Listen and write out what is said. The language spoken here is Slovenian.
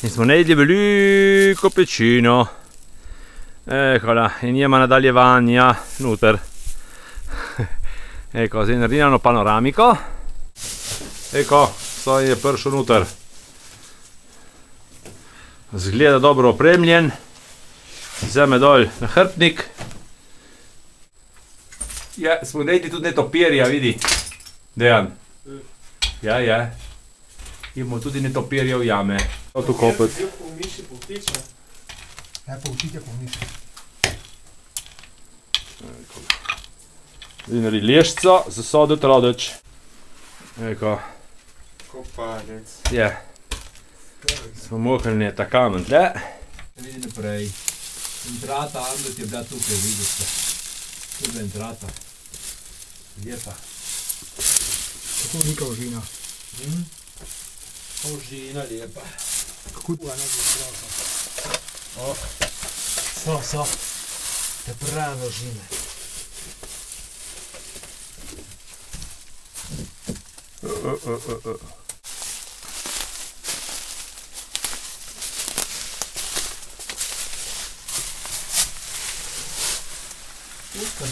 In smo najedli veliko pečino. Eccola, in idemo nadaljevanja noter. Ecco, zdaj naredimo panoramiko. Ecco, Soj je prišel noter. Zgleda dobro opremljen. Vzame dol nahrbtnik. Ja, smo najdli tudi netopirja, vidi. Dejan. Ja. Imamo tudi netopirja v jame. Tu kopec. Ja, poučite po miši. Zdaj naredi lešco, zasodil trodeč. Eko. Kopanec. Ja. Smo mohnili ta kamen tle. Vidi naprej. Entrata Ambet je bila tukaj, vidite. Tu je entrata. Lijepa. Kako nika ožina? Ožina lijepa. Kako tu je nekaj strata? So. Te prave ožine. Uska,